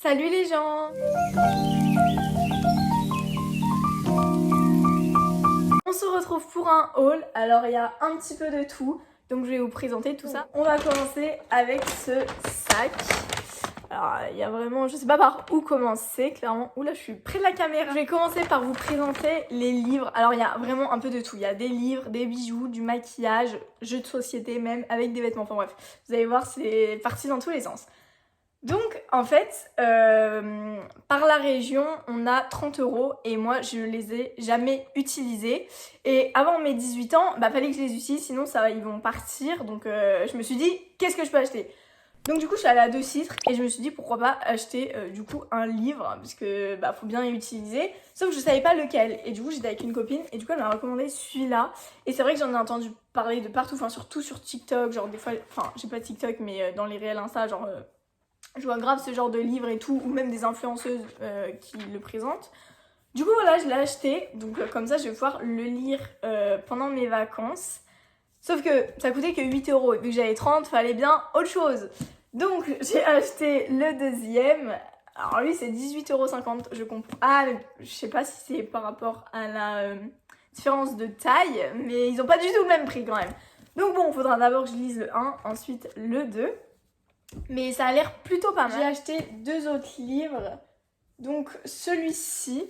Salut les gens! On se retrouve pour un haul, alors il y a un petit peu de tout, donc je vais vous présenter tout ça. On va commencer avec ce sac. Alors il y a vraiment, je sais pas par où commencer, clairement. Oula, je suis près de la caméra. Je vais commencer par vous présenter les livres. Alors il y a vraiment un peu de tout, il y a des livres, des bijoux, du maquillage, jeux de société même, avec des vêtements, enfin bref. Vous allez voir, c'est parti dans tous les sens. Donc en fait, par la région, on a 30 € et moi je les ai jamais utilisés. Et avant mes 18 ans, fallait que je les utilise, sinon ils vont partir. Donc je me suis dit, qu'est-ce que je peux acheter? Donc du coup je suis allée à Deux Citres et je me suis dit pourquoi pas acheter du coup un livre, parce que faut bien l'utiliser. Sauf que je savais pas lequel, et du coup j'étais avec une copine et du coup elle m'a recommandé celui-là. Et c'est vrai que j'en ai entendu parler de partout, enfin surtout sur TikTok, genre des fois, enfin j'ai pas TikTok mais dans les réels Insta, genre... je vois grave ce genre de livres et tout, ou même des influenceuses qui le présentent. Du coup voilà, je l'ai acheté, donc comme ça je vais pouvoir le lire pendant mes vacances. Sauf que ça coûtait que 8 €, et vu que j'avais 30, fallait bien autre chose. Donc j'ai acheté le deuxième. Alors lui c'est 18,50 €, je comprends. Ah, mais je sais pas si c'est par rapport à la différence de taille, mais ils ont pas du tout le même prix quand même. Donc bon, il faudra d'abord que je lise le 1, ensuite le 2. Mais ça a l'air plutôt pas mal. J'ai acheté deux autres livres. Donc celui-ci,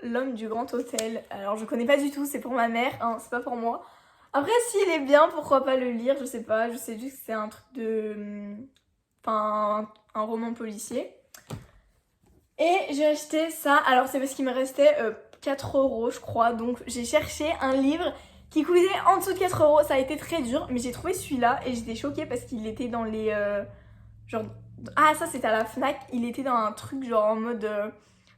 L'homme du grand hôtel. Alors je connais pas du tout, c'est pour ma mère, hein, c'est pas pour moi. Après s'il est bien, pourquoi pas le lire, je sais pas. Je sais juste que c'est un truc de... Enfin, un roman policier. Et j'ai acheté ça, alors c'est parce qu'il me restait 4 € je crois. Donc j'ai cherché un livre qui coûtait en dessous de 4 €. Ça a été très dur, mais j'ai trouvé celui-là et j'étais choquée parce qu'il était dans les... genre... Ah, ça c'était à la Fnac. Il était dans un truc genre en mode...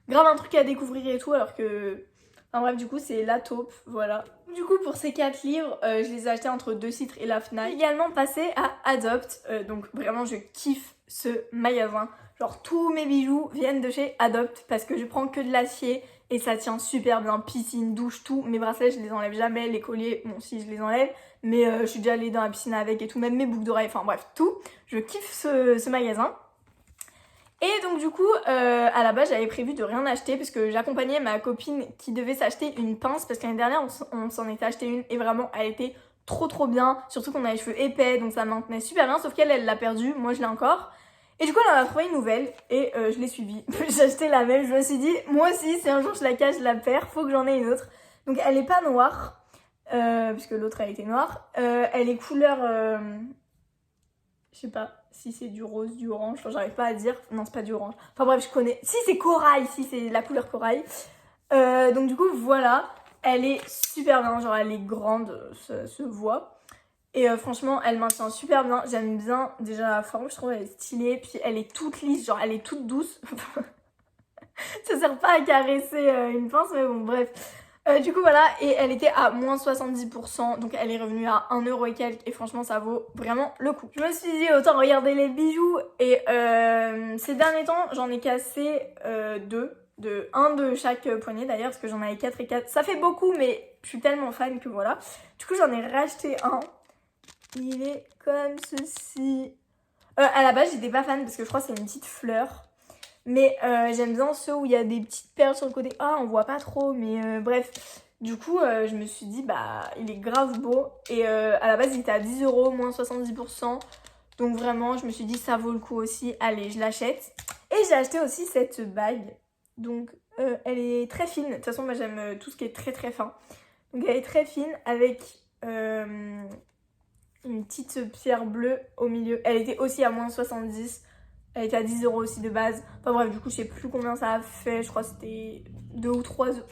grave un truc à découvrir et tout, alors que... Enfin bref, du coup c'est la taupe, voilà. Du coup pour ces 4 livres, je les ai achetés entre Deux Citres et la Fnac. J'ai également passé à Adopt, donc vraiment je kiffe ce magasin. Genre tous mes bijoux viennent de chez Adopt parce que je prends que de l'acier et ça tient super bien, piscine, douche, tout. Mes bracelets je les enlève jamais, les colliers, bon si je les enlève, mais je suis déjà allée dans la piscine avec et tout, même mes boucles d'oreilles, enfin bref, tout. Je kiffe ce magasin. Et donc du coup, à la base j'avais prévu de rien acheter parce que j'accompagnais ma copine qui devait s'acheter une pince parce qu'année dernière on s'en était acheté une et vraiment elle était trop bien. Surtout qu'on a les cheveux épais donc ça maintenait super bien, sauf qu'elle l'a perdue, moi je l'ai encore. Et du coup elle en a trouvé une nouvelle et je l'ai suivie. J'ai acheté la même, je me suis dit moi aussi si un jour je la cache, je la perds, faut que j'en ai une autre. Donc elle est pas noire, puisque l'autre elle était noire. Elle est couleur... je sais pas si c'est du rose, du orange, enfin, j'arrive pas à dire. Non, c'est pas du orange. Enfin bref, je connais. Si, c'est corail, si, c'est la couleur corail. Donc du coup, voilà. Elle est super bien, genre elle est grande, ça se voit. Et franchement, elle maintient super bien. J'aime bien déjà la forme, je trouve elle est stylée. Puis elle est toute lisse, genre elle est toute douce. Ça sert pas à caresser une pince, mais bon, bref. Du coup voilà, et elle était à moins 70%, donc elle est revenue à 1 € et quelques, et franchement ça vaut vraiment le coup. Je me suis dit autant regarder les bijoux, et ces derniers temps j'en ai cassé un de chaque poignée d'ailleurs, parce que j'en avais 4 et 4. Ça fait beaucoup, mais je suis tellement fan que voilà. Du coup j'en ai racheté un, il est comme ceci. À la base j'étais pas fan, parce que je crois que c'est une petite fleur. Mais j'aime bien ceux où il y a des petites perles sur le côté. Ah, on voit pas trop, mais bref. Du coup, je me suis dit, il est grave beau. Et à la base, il était à 10 €, moins 70%. Donc vraiment, je me suis dit, ça vaut le coup aussi. Allez, je l'achète. Et j'ai acheté aussi cette bague. Donc, elle est très fine. De toute façon, moi, j'aime tout ce qui est très fin. Donc, elle est très fine avec une petite pierre bleue au milieu. Elle était aussi à moins 70. Elle était à 10 € aussi de base. Enfin bref, du coup, je sais plus combien ça a fait. Je crois que c'était 2 ou 3 €.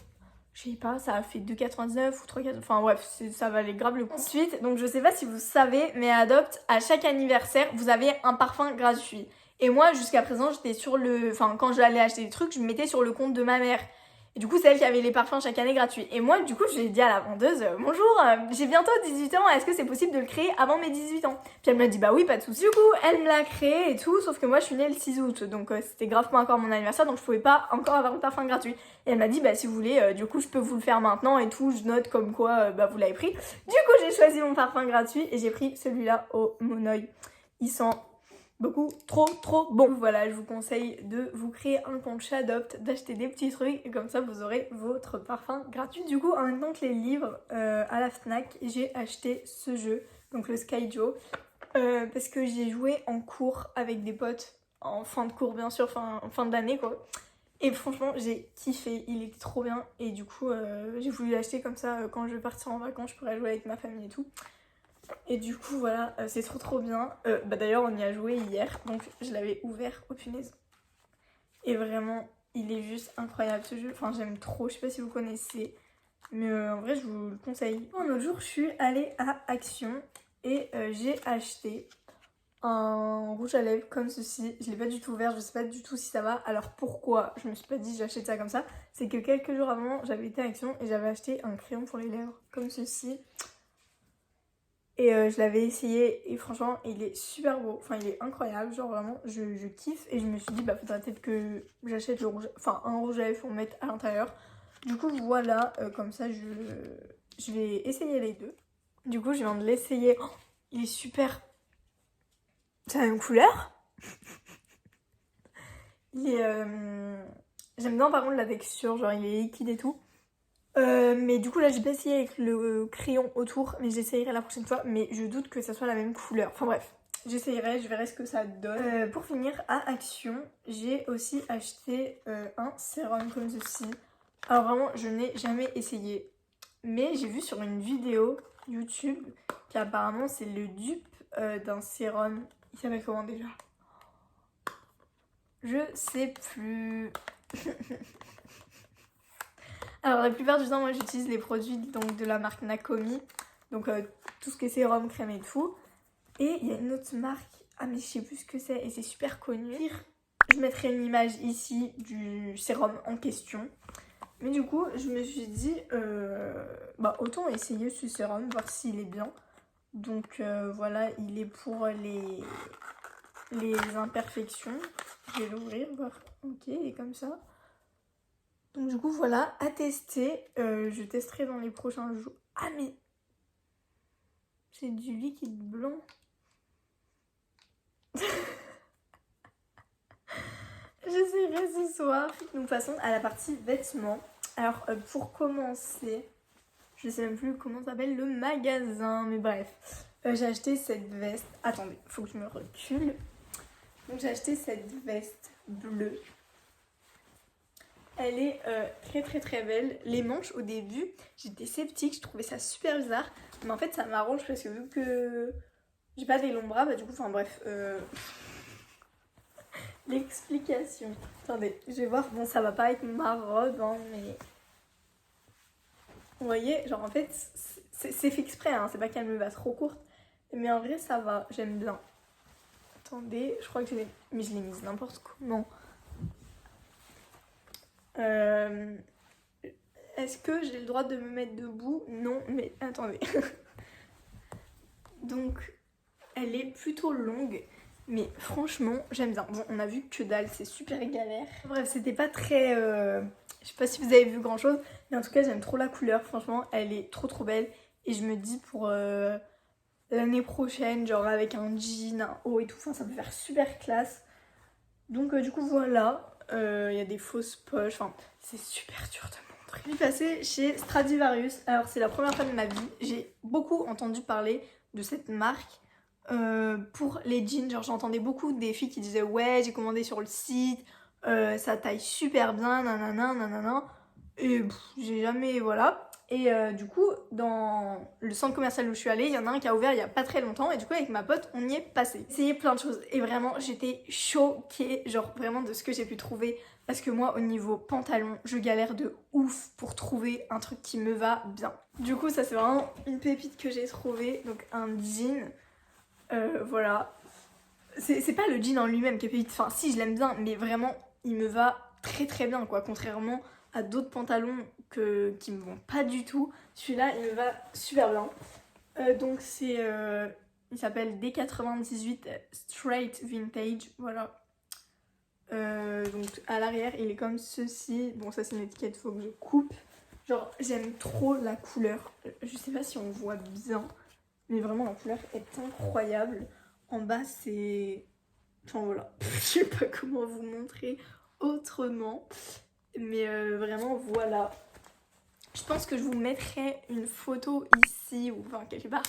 Je sais pas, ça a fait 2,99 ou 3,99. Enfin bref, ça valait grave le coup. Ensuite, donc je sais pas si vous savez, mais à Adopt, à chaque anniversaire, vous avez un parfum gratuit. Et moi, jusqu'à présent, j'étais sur le... Enfin, quand j'allais acheter des trucs, je me mettais sur le compte de ma mère. Et du coup, c'est elle qui avait les parfums chaque année gratuits. Et moi, du coup, j'ai dit à la vendeuse, bonjour, j'ai bientôt 18 ans, est-ce que c'est possible de le créer avant mes 18 ans? Puis elle m'a dit, bah oui, pas de soucis. Du coup, elle me l'a créé et tout, sauf que moi, je suis née le 6 août. Donc, c'était grave pas encore mon anniversaire, donc je pouvais pas encore avoir le parfum gratuit. Et elle m'a dit, bah si vous voulez, du coup, je peux vous le faire maintenant et tout. Je note comme quoi, vous l'avez pris. Du coup, j'ai choisi mon parfum gratuit et j'ai pris celui-là au Monoï. Il sent beaucoup trop bon. Voilà, je vous conseille de vous créer un compte Shadopt, d'acheter des petits trucs et comme ça vous aurez votre parfum gratuit. Du coup, en même temps que les livres à la Fnac, j'ai acheté ce jeu, donc le Sky Joe, parce que j'ai joué en cours avec des potes, en fin de cours bien sûr, en fin d'année quoi. Et franchement, j'ai kiffé, il était trop bien et du coup, j'ai voulu l'acheter comme ça quand je vais partir en vacances, je pourrais jouer avec ma famille et tout. Et du coup voilà, c'est trop bien. D'ailleurs on y a joué hier, donc je l'avais ouvert, oh punaise. Et vraiment, il est juste incroyable ce jeu, enfin j'aime trop, je sais pas si vous connaissez. Mais en vrai je vous le conseille. Un autre jour je suis allée à Action et j'ai acheté un rouge à lèvres comme ceci. Je l'ai pas du tout ouvert, je sais pas du tout si ça va. Alors pourquoi je me suis pas dit j'achète ça comme ça, c'est que quelques jours avant j'avais été à Action et j'avais acheté un crayon pour les lèvres comme ceci. Et je l'avais essayé et franchement il est super beau, enfin il est incroyable, genre vraiment je kiffe. Et je me suis dit bah faudrait peut-être que j'achète le rouge, enfin un rouge à lèvres pour mettre à l'intérieur. Du coup voilà, comme ça je vais essayer les deux. Du coup je viens de l'essayer, oh, il est super, c'est la même couleur. Il est, j'aime bien par contre la texture, genre il est liquide et tout. Mais du coup là j'ai pas essayé avec le crayon autour, mais j'essayerai la prochaine fois. Mais je doute que ça soit la même couleur. Enfin bref, j'essayerai, je verrai ce que ça donne. Pour finir, à Action, j'ai aussi acheté un sérum comme ceci. Alors vraiment, je n'ai jamais essayé. Mais j'ai vu sur une vidéo YouTube qu'apparemment c'est le dupe d'un sérum. Il s'appelle comment déjà? Je sais plus. Alors la plupart du temps moi j'utilise les produits donc, de la marque Nakomi, donc tout ce qui est sérum, crème et tout. Et il y a une autre marque, ah mais je sais plus ce que c'est et c'est super connu. Je mettrai une image ici du sérum en question. Mais du coup je me suis dit bah autant essayer ce sérum, voir s'il est bien. Donc voilà, il est pour les imperfections. Je vais l'ouvrir, voir, ok, il est comme ça. Donc du coup voilà, à tester, je testerai dans les prochains jours. Ah mais c'est du liquide blanc. J'essaierai ce soir. Donc passons à la partie vêtements. Alors pour commencer, je sais même plus comment s'appelle le magasin, mais bref. J'ai acheté cette veste. Attendez, faut que je me recule. Donc j'ai acheté cette veste bleue. Elle est très belle. Les manches au début, j'étais sceptique, je trouvais ça super bizarre. Mais en fait ça m'arrange parce que vu que j'ai pas des longs bras, bah du coup, enfin bref. L'explication. Attendez, je vais voir. Bon ça va pas être ma robe, hein, mais... Vous voyez, genre en fait, c'est fait exprès, hein, c'est pas qu'elle me va trop courte. Mais en vrai ça va, j'aime bien. Attendez, je crois que je l'ai... Mais je l'ai mise n'importe comment. Est-ce que j'ai le droit de me mettre debout? Non, mais attendez. Donc, elle est plutôt longue, mais franchement, j'aime bien. Bon, on a vu que dalle, c'est super galère. Bref, c'était pas très... Je sais pas si vous avez vu grand chose, mais en tout cas, j'aime trop la couleur. Franchement, elle est trop belle. Et je me dis pour l'année prochaine, genre avec un jean, un haut et tout, enfin, ça peut faire super classe. Donc, du coup, voilà. Il y a des fausses poches, enfin, c'est super dur de montrer. Je suis passée chez Stradivarius. Alors, c'est la première fois de ma vie. J'ai beaucoup entendu parler de cette marque. Pour les jeans, genre j'entendais beaucoup des filles qui disaient ouais j'ai commandé sur le site, ça taille super bien, nanana. Et j'ai jamais, voilà. Et du coup dans le centre commercial où je suis allée, il y en a un qui a ouvert il y a pas très longtemps. Et du coup avec ma pote on y est passé. J'ai essayé plein de choses et vraiment j'étais choquée, genre vraiment de ce que j'ai pu trouver. Parce que moi au niveau pantalon je galère de ouf pour trouver un truc qui me va bien. Du coup ça c'est vraiment une pépite que j'ai trouvée, donc un jean. Voilà. C'est pas le jean en lui-même qui est pépite. Enfin, si, je l'aime bien, mais vraiment, il me va très bien, quoi. Contrairement à d'autres pantalons qui me vont pas du tout. Celui-là, il me va super bien. Donc, c'est... il s'appelle D98 Straight Vintage. Voilà. Donc, à l'arrière, il est comme ceci. Bon, ça, c'est une étiquette, faut que je coupe. Genre, j'aime trop la couleur. Je sais pas si on voit bien. Mais vraiment la couleur est incroyable. En bas c'est Enfin voilà, je sais pas comment vous montrer autrement. Mais vraiment voilà. Je pense que je vous mettrai une photo ici ou enfin quelque part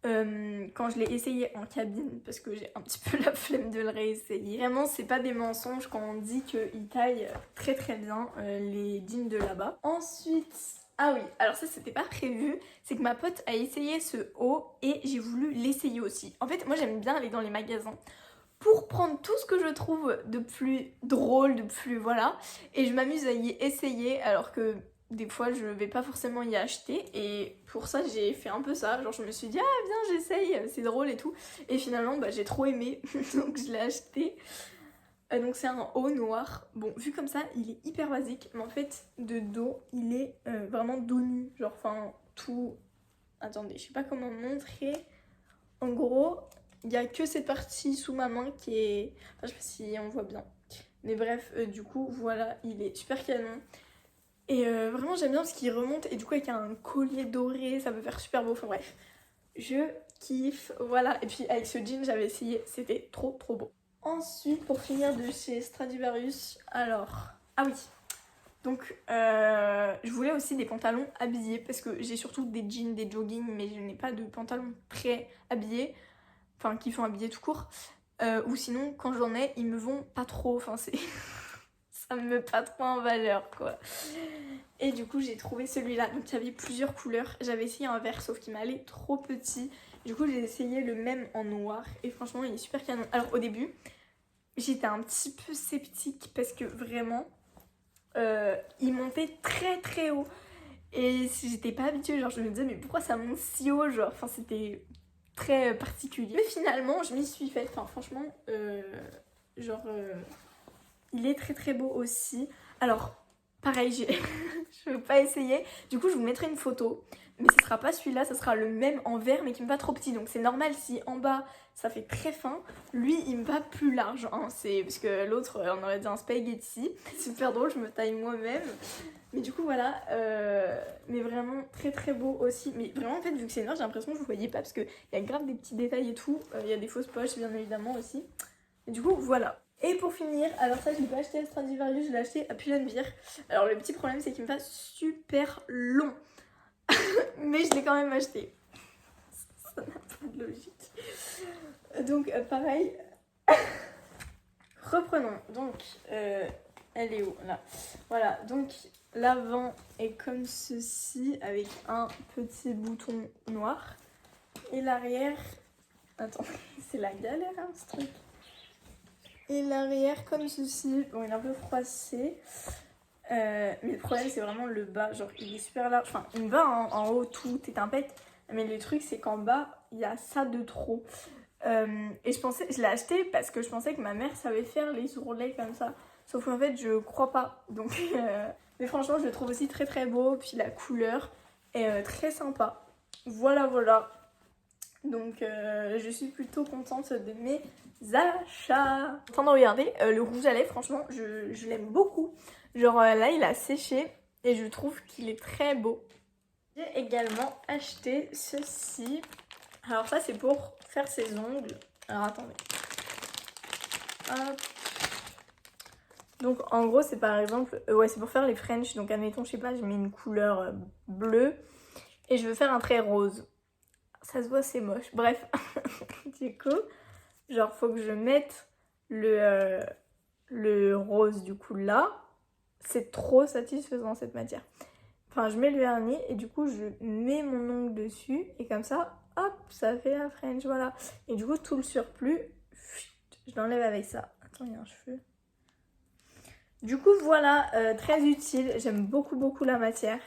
quand je l'ai essayé en cabine parce que j'ai un petit peu la flemme de le réessayer. Vraiment c'est pas des mensonges quand on dit qu'ils taillent très très bien les jeans de là-bas. Ensuite, ah oui, alors ça c'était pas prévu, c'est que ma pote a essayé ce haut et j'ai voulu l'essayer aussi. En fait moi j'aime bien aller dans les magasins pour prendre tout ce que je trouve de plus drôle, de plus voilà, et je m'amuse à y essayer alors que des fois je vais pas forcément y acheter et pour ça j'ai fait un peu ça, genre je me suis dit ah viens j'essaye, c'est drôle et tout et finalement bah, j'ai trop aimé donc je l'ai acheté. Donc c'est un haut noir, bon vu comme ça il est hyper basique mais en fait de dos il est vraiment dos nu, genre enfin tout, attendez je sais pas comment montrer, en gros il y a que cette partie sous ma main qui est, enfin je sais pas si on voit bien mais bref du coup voilà il est super canon. Et vraiment j'aime bien parce qu'il remonte et du coup avec un collier doré ça peut faire super beau, enfin bref. Je kiffe, voilà. Et puis avec ce jean j'avais essayé, c'était trop beau. Ensuite pour finir de chez Stradivarius, alors... Ah oui, donc je voulais aussi des pantalons habillés parce que j'ai surtout des jeans, des joggings mais je n'ai pas de pantalons très habillés, enfin qui font habillés tout court. Ou sinon quand j'en ai ils me vont pas trop, enfin c'est... ça me met pas trop en valeur quoi. Et du coup j'ai trouvé celui-là, donc il y avait plusieurs couleurs. J'avais essayé un vert sauf qu'il m'allait trop petit. Du coup j'ai essayé le même en noir et franchement il est super canon. Alors au début j'étais un petit peu sceptique parce que vraiment il montait très haut. Et j'étais pas habituée, genre je me disais mais pourquoi ça monte si haut, genre enfin c'était très particulier. Mais finalement je m'y suis faite, enfin franchement il est très beau aussi. Alors, pareil, je veux pas essayer. Du coup, je vous mettrai une photo. Mais ce sera pas celui-là, ce sera le même en vert, mais qui me va trop petit. Donc c'est normal si en bas, ça fait très fin. Lui, il me va plus large. Hein. C'est parce que l'autre, on aurait dit un spaghetti. Super drôle, je me taille moi-même. Mais du coup, voilà. Mais vraiment très beau aussi. Mais vraiment, en fait, vu que c'est noir, j'ai l'impression que vous voyez pas. Parce qu'il y a grave des petits détails et tout. Il y a des fausses poches, bien évidemment, aussi. Et du coup, voilà. Et pour finir, alors ça je l'ai pas acheté à Stradivarius, je l'ai acheté à Pull&Bear. Alors le petit problème c'est qu'il me va super long. Mais je l'ai quand même acheté. Ça n'a pas de logique. Donc pareil. Reprenons. Donc elle est où là? Voilà, donc l'avant est comme ceci avec un petit bouton noir. Et l'arrière... Attends, c'est la galère hein, ce truc. Et l'arrière comme ceci, bon il est un peu froissé, mais le problème c'est vraiment le bas, genre il est super large, enfin il me va en haut tout est un pet, mais le truc c'est qu'en bas il y a ça de trop. Et je l'ai acheté parce que je pensais que ma mère savait faire les ourlets comme ça, sauf qu'en fait je crois pas, donc mais franchement je le trouve aussi très beau, puis la couleur est très sympa, voilà. Donc je suis plutôt contente de mes achats. En train de regarder le rouge à lèvres, franchement je l'aime beaucoup. Genre là il a séché et je trouve qu'il est très beau. J'ai également acheté ceci. Alors ça c'est pour faire ses ongles. Alors attendez. Hop. Donc en gros c'est par exemple, ouais c'est pour faire les French. Donc admettons je sais pas, je mets une couleur bleue et je veux faire un trait rose. Ça se voit c'est moche, bref. Du coup genre faut que je mette le rose du coup là. C'est trop satisfaisant cette matière. Enfin je mets le vernis et du coup je mets mon ongle dessus et comme ça hop ça fait la French, voilà. Et du coup tout le surplus je l'enlève avec ça. Attends il y a un cheveu. Du coup voilà, très utile, j'aime beaucoup la matière.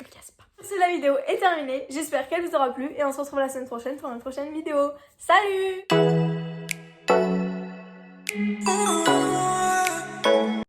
Ne le casse pas. La vidéo est terminée, j'espère qu'elle vous aura plu et on se retrouve la semaine prochaine pour une prochaine vidéo. Salut!